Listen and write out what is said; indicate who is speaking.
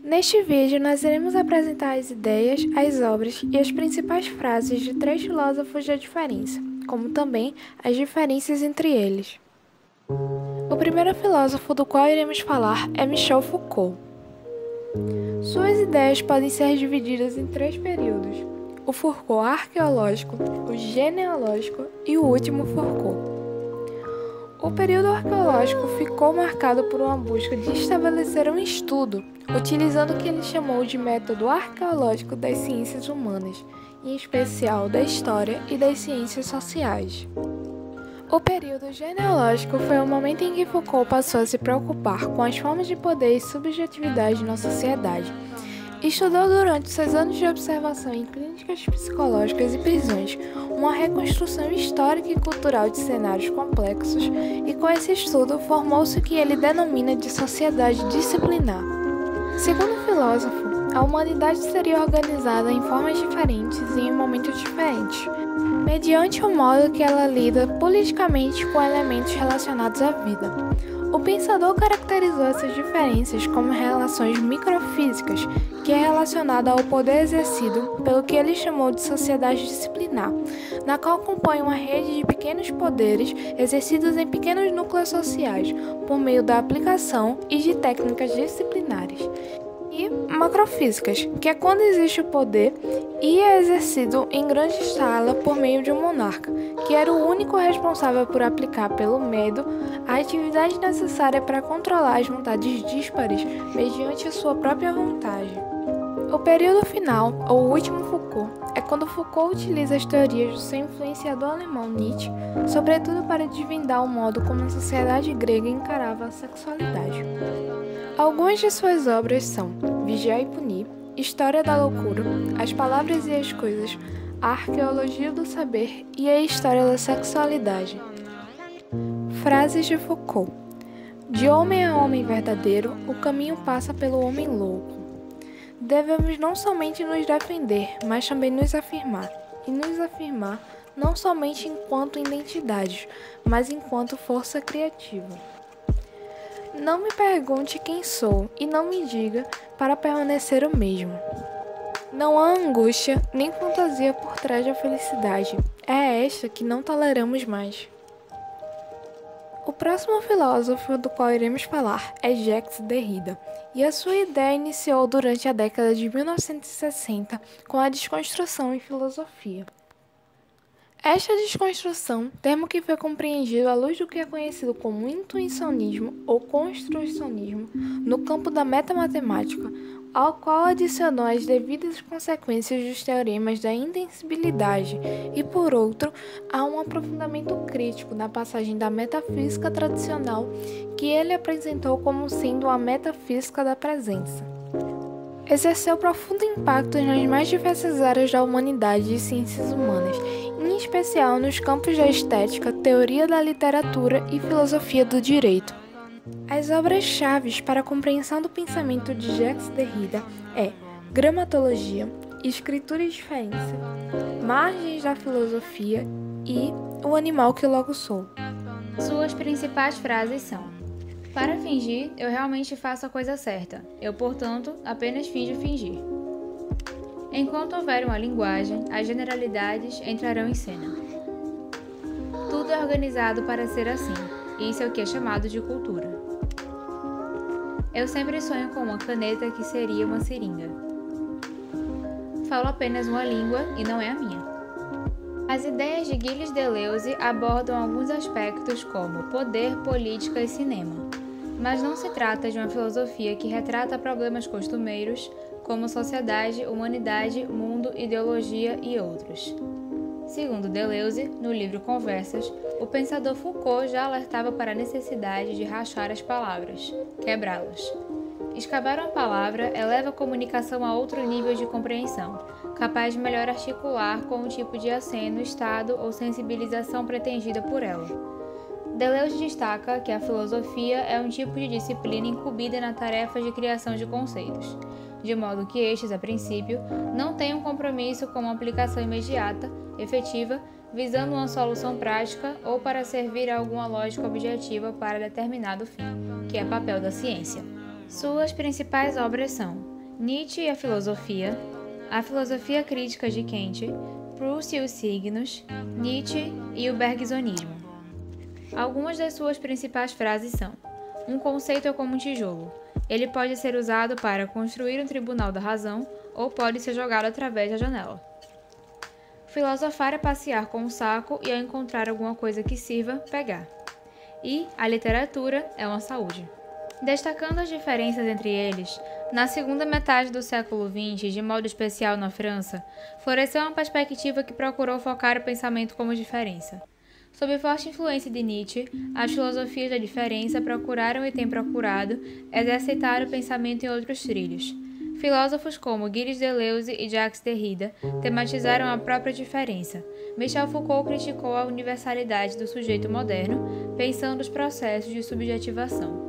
Speaker 1: Neste vídeo, nós iremos apresentar as ideias, as obras e as principais frases de 3 filósofos da diferença, como também as diferenças entre eles. O primeiro filósofo do qual iremos falar é Michel Foucault. Suas ideias podem ser divididas em 3 períodos: o Foucault arqueológico, o genealógico e o último Foucault. O período arqueológico ficou marcado por uma busca de estabelecer um estudo, utilizando o que ele chamou de método arqueológico das ciências humanas, em especial da história e das ciências sociais. O período genealógico foi o momento em que Foucault passou a se preocupar com as formas de poder e subjetividade na sociedade. Estudou durante seus anos de observação em clínicas psicológicas e prisões uma reconstrução histórica e cultural de cenários complexos, e com esse estudo formou-se o que ele denomina de sociedade disciplinar. Segundo o filósofo, a humanidade seria organizada em formas diferentes e em momentos diferentes, mediante o modo que ela lida politicamente com elementos relacionados à vida. O pensador caracterizou essas diferenças como relações microfísicas, que é relacionada ao poder exercido pelo que ele chamou de sociedade disciplinar, na qual compõe uma rede de pequenos poderes exercidos em pequenos núcleos sociais, por meio da aplicação e de técnicas disciplinares. E macrofísicas, que é quando existe o poder e é exercido em grande escala por meio de um monarca, que era o único responsável por aplicar pelo medo a atividade necessária para controlar as vontades díspares mediante a sua própria vontade. O período final, ou último Foucault, é quando Foucault utiliza as teorias do seu influenciador alemão Nietzsche, sobretudo para desvendar o modo como a sociedade grega encarava a sexualidade. Algumas de suas obras são Vigiar e Punir, História da Loucura, As Palavras e as Coisas, A Arqueologia do Saber e a História da Sexualidade. Frases de Foucault: de homem a homem verdadeiro, o caminho passa pelo homem louco. Devemos não somente nos defender, mas também nos afirmar, e nos afirmar não somente enquanto identidades, mas enquanto força criativa. Não me pergunte quem sou e não me diga para permanecer o mesmo. Não há angústia nem fantasia por trás da felicidade. É esta que não toleramos mais. O próximo filósofo do qual iremos falar é Jacques Derrida, e a sua ideia iniciou durante a década de 1960 com a desconstrução em filosofia. Esta desconstrução, termo que foi compreendido à luz do que é conhecido como intuicionismo ou construcionismo no campo da metamatemática, ao qual adicionou as devidas consequências dos teoremas da intensibilidade e, por outro, há um aprofundamento crítico na passagem da metafísica tradicional que ele apresentou como sendo a metafísica da presença. Exerceu profundo impacto nas mais diversas áreas da humanidade e ciências humanas, em especial nos campos da estética, teoria da literatura e filosofia do direito. As obras-chave para a compreensão do pensamento de Jacques Derrida é Gramatologia, Escritura e Diferença, Margens da Filosofia e O Animal que Logo Sou.
Speaker 2: Suas principais frases são: para fingir, eu realmente faço a coisa certa. Eu, portanto, apenas finjo fingir. Enquanto houver uma linguagem, as generalidades entrarão em cena. Tudo é organizado para ser assim. Isso é o que é chamado de cultura. Eu sempre sonho com uma caneta que seria uma seringa. Falo apenas uma língua e não é a minha. As ideias de Gilles Deleuze abordam alguns aspectos como poder, política e cinema. Mas não se trata de uma filosofia que retrata problemas costumeiros, como sociedade, humanidade, mundo, ideologia e outros. Segundo Deleuze, no livro Conversas, o pensador Foucault já alertava para a necessidade de rachar as palavras, quebrá-las. Escavar uma palavra eleva a comunicação a outro nível de compreensão, capaz de melhor articular com o tipo de aceno, estado ou sensibilização pretendida por ela. Deleuze destaca que a filosofia é um tipo de disciplina incumbida na tarefa de criação de conceitos, de modo que estes, a princípio, não têm um compromisso com uma aplicação imediata, efetiva, visando uma solução prática ou para servir a alguma lógica objetiva para determinado fim, que é papel da ciência. Suas principais obras são Nietzsche e a Filosofia Crítica de Kant, Proust e os Signos, Nietzsche e o Bergsonismo. Algumas das suas principais frases são: um conceito é como um tijolo. Ele pode ser usado para construir um tribunal da razão ou pode ser jogado através da janela. Filosofar é passear com um saco e ao encontrar alguma coisa que sirva, pegar. E a literatura é uma saúde. Destacando as diferenças entre eles, na segunda metade do século XX, de modo especial na França, floresceu uma perspectiva que procurou focar o pensamento como diferença. Sob forte influência de Nietzsche, as filosofias da diferença procuraram e têm procurado exercitar o pensamento em outros trilhos. Filósofos como Gilles Deleuze e Jacques Derrida tematizaram a própria diferença. Michel Foucault criticou a universalidade do sujeito moderno, pensando os processos de subjetivação.